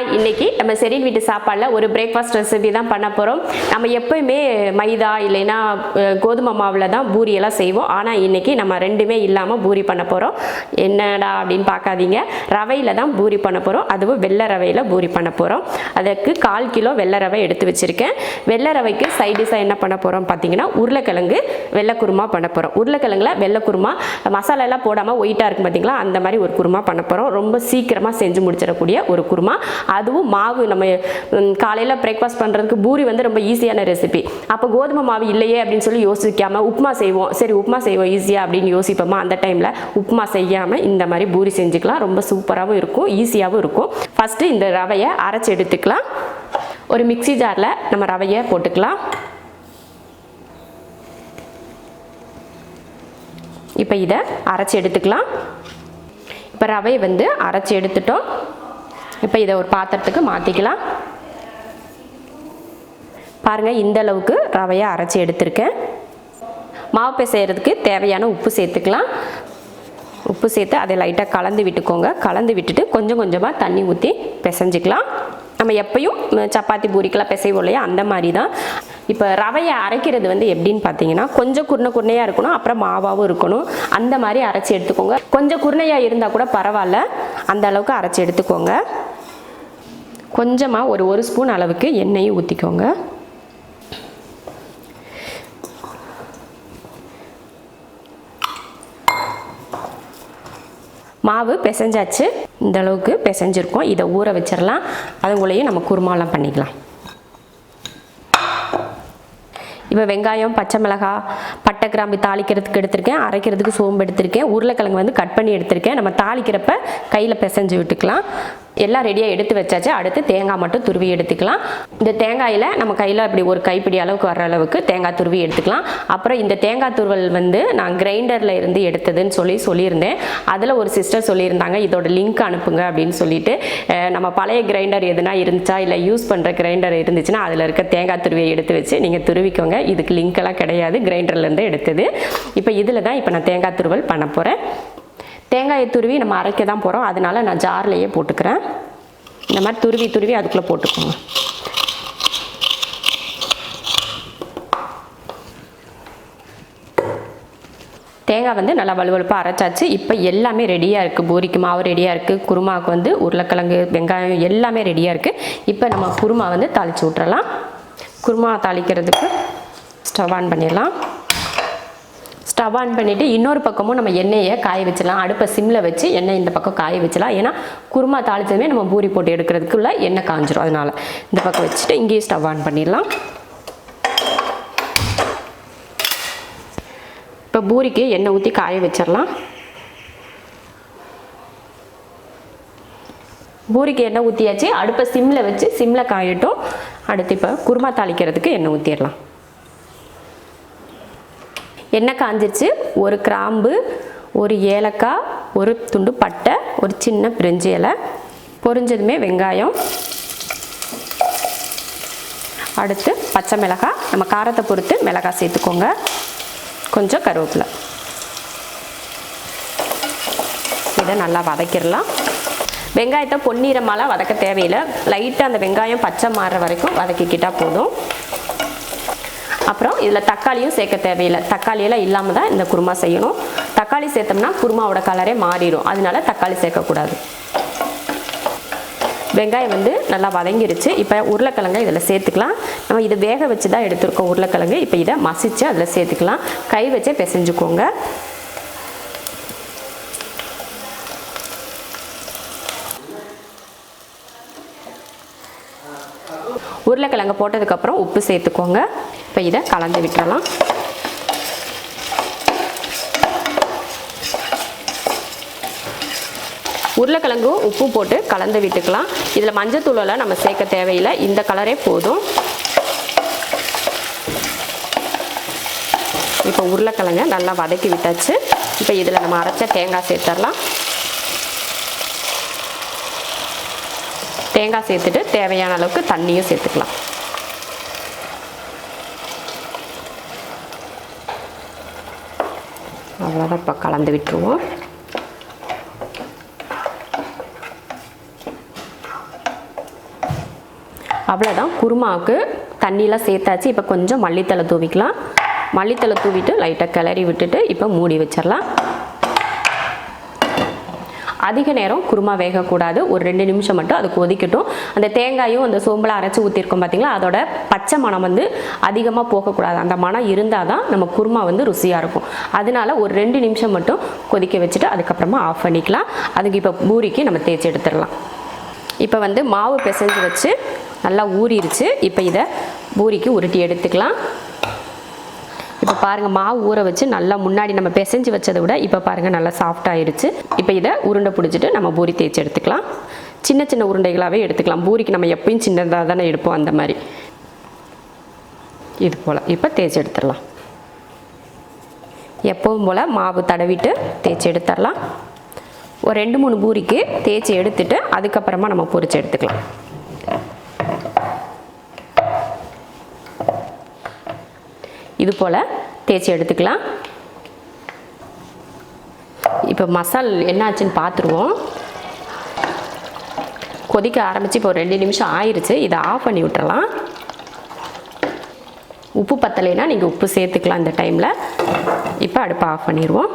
Hi, இன்னைக்கு நம்ம serine வீட்டு சாப்பாடில் ஒரு பிரேக்ஃபாஸ்ட் ரெசிபி தான் பண்ண போகிறோம். நம்ம எப்போயுமே மைதா இல்லைன்னா கோதுமை மாவில் தான் பூரியெல்லாம் செய்வோம். ஆனால் இன்றைக்கி நம்ம ரெண்டுமே இல்லாமல் பூரி பண்ண போகிறோம். என்னடா அப்படின்னு பார்க்காதீங்க, ரவையில் தான் பூரி பண்ண போகிறோம். அதுவும் வெள்ளை ரவையில் பூரி பண்ண போகிறோம். அதுக்கு 1/4 கிலோ வெள்ளை ரவை எடுத்து வச்சுருக்கேன். வெள்ளை ரவைக்கு சைடிஷாக என்ன பண்ண போகிறோம் பார்த்தீங்கன்னா, உருளைக்கிழங்கு வெள்ளை குருமா பண்ண போகிறோம். உருளைக்கிழங்குல வெள்ளை குருமா மசாலாலாம் போடாமல் ஒயிட்டாக இருக்கும் பார்த்தீங்களா, அந்த மாதிரி ஒரு குருமா பண்ண போகிறோம். ரொம்ப சீக்கிரமாக செஞ்சு முடிச்சிடக்கூடிய ஒரு குருமா. அதுவும் மாவு நம்ம காலையில் பிரேக்ஃபாஸ்ட் பண்ணுறதுக்கு பூரி வந்து ரொம்ப ஈஸியான ரெசிபி. அப்போ கோதுமை மாவு இல்லையே அப்படின்னு சொல்லி யோசிக்காமல் உப்புமா செய்வோம். சரி உப்புமா செய்வோம் ஈஸியாக அப்படின்னு யோசிப்போமா, அந்த டைமில் உப்புமா செய்யாமல் இந்த மாதிரி பூரி செஞ்சுக்கலாம். ரொம்ப சூப்பராகவும் இருக்கும், ஈஸியாகவும் இருக்கும். ஃபஸ்ட்டு இந்த ரவையை அரைச்சி எடுத்துக்கலாம். ஒரு மிக்ஸி ஜாரில் நம்ம ரவையை போட்டுக்கலாம். இப்போ இதை அரைச்சி எடுத்துக்கலாம். இப்போ ரவையை வந்து அரைச்சி எடுத்துட்டோம். இப்போ இதை ஒரு பாத்திரத்துக்கு மாற்றிக்கலாம். பாருங்கள், இந்த அளவுக்கு ரவையை அரைச்சி எடுத்திருக்கேன். மாவு பிசைறதுக்கு தேவையான உப்பு சேர்த்துக்கலாம். உப்பு சேர்த்து அதை லைட்டாக கலந்து விட்டுக்கோங்க. கலந்து விட்டுட்டு கொஞ்சம் கொஞ்சமாக தண்ணி ஊற்றி பிசைஞ்சிக்கலாம். நம்ம எப்பயும் சப்பாத்தி பூரிக்கெல்லாம் பிசைவோம் இல்லையா, அந்த மாதிரி தான். இப்போ ரவையை அரைக்கிறது வந்து எப்படின்னு பார்த்தீங்கன்னா, கொஞ்சம் குருணையாக இருக்கணும், அப்புறம் மாவாகவும் இருக்கணும். அந்த மாதிரி அரைச்சி எடுத்துக்கோங்க. கொஞ்சம் குருணையாக இருந்தால் கூட பரவாயில்ல, அந்த அளவுக்கு அரைச்சி எடுத்துக்கோங்க. கொஞ்சமாக ஒரு ஸ்பூன் அளவுக்கு எண்ணெயை ஊற்றிக்கோங்க. மாவு பிசைஞ்சாச்சு. இந்த அளவுக்கு பிசைஞ்சிருக்கோம். இதை ஊற வச்சிடலாம். அதுக்குள்ளேயும் நம்ம குருமாலாம் பண்ணிக்கலாம். இப்போ வெங்காயம், பச்சை மிளகாய், பட்டை, கிராம்பு தாளிக்கிறதுக்கு எடுத்திருக்கேன். அரைக்கிறதுக்கு சோம்பு எடுத்திருக்கேன். உருளைக்கிழங்கு வந்து கட் பண்ணி எடுத்திருக்கேன். நம்ம தாளிக்கிறப்ப கையில் பிசைஞ்சு விட்டுக்கலாம். எல்லாம் ரெடியாக எடுத்து வச்சாச்சு. அடுத்து தேங்காய் மட்டும் துருவி எடுத்துக்கலாம். இந்த தேங்காயில் நம்ம கையில் அப்படி ஒரு கைப்பிடி அளவுக்கு வர்ற அளவுக்கு தேங்காய் துருவி எடுத்துக்கலாம். அப்புறம் இந்த தேங்காய் துருவல் வந்து நான் கிரைண்டரில் இருந்து எடுத்ததுன்னு சொல்லியிருந்தேன். அதில் ஒரு சிஸ்டர் சொல்லியிருந்தாங்க, இதோட லிங்க் அனுப்புங்க அப்படின்னு சொல்லிட்டு. நம்ம பழைய கிரைண்டர் எதுனா இருந்துச்சா, இல்லை யூஸ் பண்ணுற கிரைண்டர் இருந்துச்சுன்னா அதில் இருக்க தேங்காய் துருவியை எடுத்து வச்சு நீங்கள் துருவிக்கோங்க. இதுக்கு லிங்க்கெல்லாம் கிடையாது, கிரைண்டர்லேருந்து எடுத்தது. இப்போ இதில் தான் இப்போ நான் தேங்காய் துருவல் பண்ண போகிறேன். தேங்காயை துருவி நம்ம அரைக்க தான் போகிறோம், அதனால நான் ஜார்லேயே போட்டுக்கிறேன். இந்த மாதிரி துருவி அதுக்குள்ளே போட்டுக்கோங்க. தேங்காய் வந்து நல்லா வலுவலுப்பாக அரைச்சாச்சு. இப்போ எல்லாமே ரெடியாக இருக்குது. பூரிக்கு மாவு ரெடியாக இருக்குது. குருமாவுக்கு வந்து உருளைக்கிழங்கு, வெங்காயம் எல்லாமே ரெடியாக இருக்குது. இப்போ நம்ம குருமா வந்து தாளித்து விட்றலாம். குருமா தாளிக்கிறதுக்கு ஸ்டவ் ஆன் பண்ணிடலாம். ஸ்டவ் ஆன் பண்ணிவிட்டு இன்னொரு பக்கமும் நம்ம எண்ணெயை காய வச்சிடலாம். அடுப்பை சிம்மில் வச்சு எண்ணெய் இந்த பக்கம் காய வச்சலாம். ஏன்னா குருமா தாளித்ததுமே நம்ம பூரி போட்டு எடுக்கிறதுக்குள்ள எண்ணெய் காஞ்சிரும். அதனால் இந்த பக்கம் வச்சுட்டு இங்கேயும் ஸ்டவ் ஆன் பண்ணிடலாம். இப்போ பூரிக்கு எண்ணெய் ஊற்றி காய வச்சிடலாம். பூரிக்கு எண்ணெய் ஊற்றியாச்சு. அடுப்பை சிம்மில் வச்சு சிம்மில் காயட்டும். அடுத்து இப்போ குருமா தாளிக்கிறதுக்கு எண்ணெய் ஊற்றிடலாம். எண்ணெய் காஞ்சிருச்சு. ஒரு கிராம்பு, ஒரு ஏலக்காய், ஒரு துண்டு பட்டை, ஒரு சின்ன பிரிஞ்சி இலை. பொரிஞ்சதுமே வெங்காயம், அடுத்து பச்சை மிளகாய், நம்ம காரத்தை பொறுத்து மிளகாய் சேர்த்துக்கோங்க. கொஞ்சம் கருவேப்பிலை. இதை நல்லா வதக்கிடலாம். வெங்காயத்தை பொன்னிறமாலாம் வதக்க தேவையில்லை. லைட்டாக அந்த வெங்காயம் பச்சை மாறுற வரைக்கும் வதக்கிக்கிட்டால் போதும். அப்புறம் இதில் தக்காளியும் சேர்க்க தேவையில்லை. தக்காளியெல்லாம் இல்லாமல் தான் இந்த குருமா செய்யணும். தக்காளி சேர்த்தோம்னா குருமாவோட கலரே மாறிடும். அதனால தக்காளி சேர்க்கக்கூடாது. வெங்காயம் வந்து நல்லா வதங்கிருச்சு. இப்போ உருளைக்கிழங்கை இதில் சேர்த்துக்கலாம். நம்ம இதை வேக வச்சு தான் எடுத்துருக்கோம் உருளைக்கிழங்கு. இப்போ இதை மசிச்சு அதில் சேர்த்துக்கலாம். கை வச்சே பிசைஞ்சுக்கோங்க. உருளைக்கிழங்கு போட்டதுக்கப்புறம் உப்பு சேர்த்துக்கோங்க. இப்போ இதை கலந்து விட்டுறலாம். உருளைக்கிழங்கும் உப்பு போட்டு கலந்து விட்டுக்கலாம். இதில் மஞ்சத்தூளெல்லாம் நம்ம சேர்க்க தேவையில்லை. இந்த கலரே போதும். இப்போ உருளைக்கிழங்கை நல்லா வதக்கி விட்டாச்சு. இப்போ இதில் நம்ம அரைச்ச தேங்காய் சேர்த்துடலாம். தேங்காய் சேர்த்துட்டு தேவையான அளவுக்கு தண்ணியும் சேர்த்துக்கலாம். அவ்வளோதான். இப்போ கலந்து விட்டுருவோம். அவ்வளோதான். குருமாவுக்கு தண்ணியெலாம் சேர்த்தாச்சு. இப்போ கொஞ்சம் மல்லித்தலை தூவிக்கலாம். மல்லித்தலை தூவிட்டு லைட்டாக கிளறி விட்டுட்டு இப்போ மூடி வச்சிடலாம். அதிக நேரம் குருமா வேகக்கூடாது. ஒரு 2 நிமிஷம் மட்டும் அது கொதிக்கட்டும். அந்த தேங்காயும் அந்த சோம்பலை அரைச்சி ஊற்றிருக்கோம் பார்த்தீங்களா, அதோட பச்சை மணம் வந்து அதிகமாக போகக்கூடாது. அந்த மணம் இருந்தால் தான் நம்ம குருமா வந்து ருசியாக இருக்கும். அதனால ஒரு 2 நிமிஷம் மட்டும் கொதிக்க வச்சுட்டு அதுக்கப்புறமா ஆஃப் பண்ணிக்கலாம். அதுக்கு இப்போ பூரிக்கு நம்ம தேய்ச்சி எடுத்துடலாம். இப்போ வந்து மாவு பிசைஞ்சு வச்சு நல்லா ஊறிடுச்சு. இப்போ இதை பூரிக்கு உருட்டி எடுத்துக்கலாம். இப்போ பாருங்கள், மாவு ஊற வச்சு நல்லா முன்னாடி நம்ம பிசைஞ்சு வச்சதை விட இப்போ பாருங்கள் நல்லா சாஃப்டாகிடுச்சு. இப்போ இதை உருண்டை பிடிச்சிட்டு நம்ம பூரி தேய்ச்சி எடுத்துக்கலாம். சின்ன சின்ன உருண்டைகளாகவே எடுத்துக்கலாம். பூரிக்கு நம்ம எப்பயும் சின்னதாக தானே எடுப்போம், அந்த மாதிரி இது போல் இப்போ தேய்ச்சி எடுத்துடலாம். எப்பவும் போல் மாவு தடவிட்டு தேய்ச்சி எடுத்துடலாம். ஒரு 2-3 பூரிக்கு தேய்ச்சி எடுத்துட்டு அதுக்கப்புறமா நம்ம பொரிச்சு எடுத்துக்கலாம். இது போல் தேய்ச்சி எடுத்துக்கலாம். இப்போ மசால் என்னாச்சுன்னு பார்த்துருவோம். கொதிக்க ஆரம்பித்து இப்போ ஒரு 2 நிமிஷம் ஆயிடுச்சு. இதை ஆஃப் பண்ணி விட்டுறலாம். உப்பு பத்தலைன்னா நீங்கள் உப்பு சேர்த்துக்கலாம் இந்த டைமில். இப்போ அடுப்பை ஆஃப் பண்ணிடுவோம்.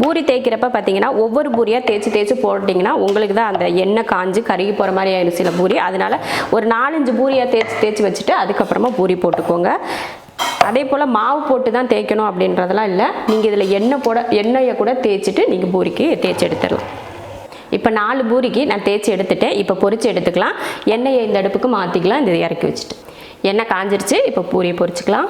பூரி தேய்க்கிறப்ப பார்த்தீங்கன்னா ஒவ்வொரு பூரியாக தேய்ச்சி போட்டிங்கன்னா உங்களுக்கு தான் அந்த எண்ணெய் காஞ்சு கருகி போகிற மாதிரி ஆயிடும் சில பூரி. அதனால் ஒரு 4-5 பூரியாக தேய்ச்சி வச்சுட்டு அதுக்கப்புறமா பூரி போட்டுக்கோங்க. அதே போல் மாவு போட்டு தான் தேய்க்கணும் அப்படின்றதெல்லாம் இல்லை. நீங்கள் இதில் எண்ணெயை கூட தேய்ச்சிட்டு நீங்கள் பூரிக்கு தேய்ச்சி எடுத்துடலாம். இப்போ 4 பூரிக்கு நான் தேய்ச்சி எடுத்துட்டேன். இப்போ பொரிச்சு எடுத்துக்கலாம். எண்ணெயை இந்த அடுப்புக்கு மாற்றிக்கலாம். இந்த இறக்கி வச்சுட்டு எண்ணெய் காஞ்சிருச்சு. இப்போ பூரியை பொரிச்சுக்கலாம்.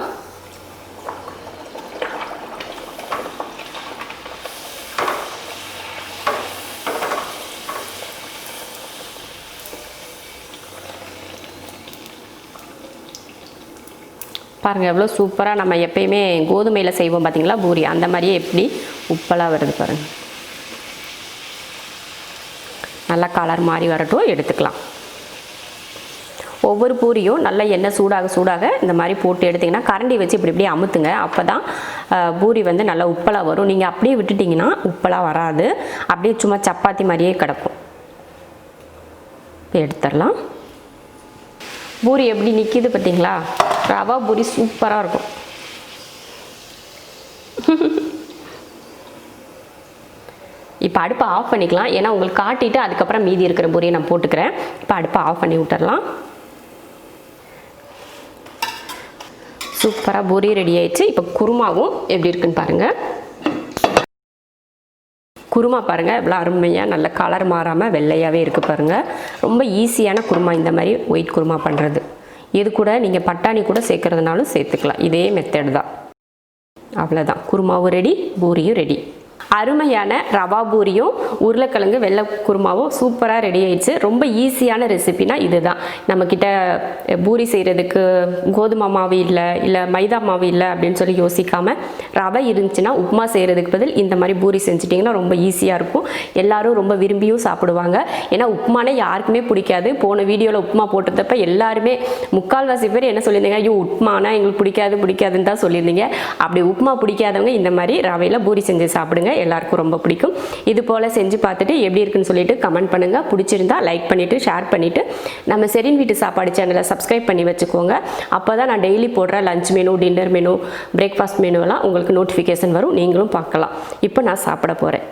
பாருங்கள் எவ்வளோ சூப்பராக நம்ம எப்பயுமே கோதுமையில் செய்வோம் பார்த்தீங்களா பூரி, அந்த மாதிரியே எப்படி உப்பெல்லாம் வருது பாருங்கள். நல்லா கலர் மாறி வரட்டும், எடுத்துக்கலாம். ஒவ்வொரு பூரியும் நல்லா எண்ணெய் சூடாக இந்த மாதிரி போட்டு எடுத்திங்கன்னா கரண்டி வச்சு இப்படி அமுத்துங்க. அப்போ தான் பூரி வந்து நல்லா உப்பெல்லாம் வரும். நீங்கள் அப்படியே விட்டுட்டிங்கன்னா உப்பெல்லாம் வராது. அப்படியே சும்மா சப்பாத்தி மாதிரியே கிடக்கும். எடுத்துடலாம். பூரி எப்படி நிற்கிது பார்த்தீங்களா? ரவா பூரி சூப்பராக இருக்கும். இப்போ அடுப்பை ஆஃப் பண்ணிக்கலாம். ஏன்னா உங்களுக்கு காட்டிட்டு அதுக்கப்புறம் மீதி இருக்கிற பூரியை நான் போட்டுக்கிறேன். இப்போ அடுப்பை ஆஃப் பண்ணி விட்டுடலாம். சூப்பராக பூரி ரெடி ஆயிடுச்சு. இப்போ குருமாவும் எப்படி இருக்குன்னு பாருங்கள். குருமா பாருங்கள் எவ்வளோ அருமையாக நல்ல கலர் மாறாமல் வெள்ளையாகவே இருக்குது பாருங்கள். ரொம்ப ஈஸியான குருமா இந்த மாதிரி ஒயிட் குருமா பண்ணுறது. இது கூட நீங்கள் பட்டாணி கூட சேர்க்குறதுனாலும் சேர்த்துக்கலாம். இதே மெத்தட் தான். அவ்வளோதான், குருமாவும் ரெடி, பூரியும் ரெடி. அருமையான ரவா பூரியும் உருளைக்கிழங்கு வெள்ளை குருமாவும் சூப்பராக ரெடி ஆயிடுச்சு. ரொம்ப ஈஸியான ரெசிபினா இதுதான். நம்மக்கிட்ட பூரி செய்கிறதுக்கு கோதுமை மாவு இல்லை மைதா மாவு இல்லை அப்படின்னு சொல்லி யோசிக்காமல் ரவை இருந்துச்சுன்னா உப்புமா செய்கிறதுக்கு பதில் இந்த மாதிரி பூரி செஞ்சிட்டிங்கன்னா ரொம்ப ஈஸியாக இருக்கும். எல்லாரும் ரொம்ப விரும்பியும் சாப்பிடுவாங்க. ஏன்னா உப்புமானே யாருக்குமே பிடிக்காது. போன வீடியோவில் உப்புமா போட்டதப்ப எல்லாருமே முக்கால்வாசி பேர் என்ன சொல்லியிருந்தீங்க, ஐயோ உப்புமானா எங்களுக்கு பிடிக்காதுன்னு தான் சொல்லியிருந்தீங்க. அப்படி உப்புமா பிடிக்காதவங்க இந்த மாதிரி ரவையில் பூரி செஞ்சு சாப்பிடுங்க. எல்லாருக்கும் ரொம்ப பிடிக்கும். இது போல் செஞ்சு பார்த்துட்டு எப்படி இருக்குன்னு சொல்லிட்டு கமெண்ட் பண்ணுங்கள். பிடிச்சிருந்தா லைக் பண்ணிவிட்டு ஷேர் பண்ணிவிட்டு நம்ம ஷெரின் வீட்டு சாப்பாடு சேனலை சப்ஸ்கிரைப் பண்ணி வச்சுக்கோங்க. அப்போ தான் நான் டெய்லி போடுற lunch menu, dinner menu, breakfast மெனுவெல்லாம் உங்களுக்கு நோட்டிஃபிகேஷன் வரும். நீங்களும் பார்க்கலாம். இப்போ நான் சாப்பிட போகிறேன்.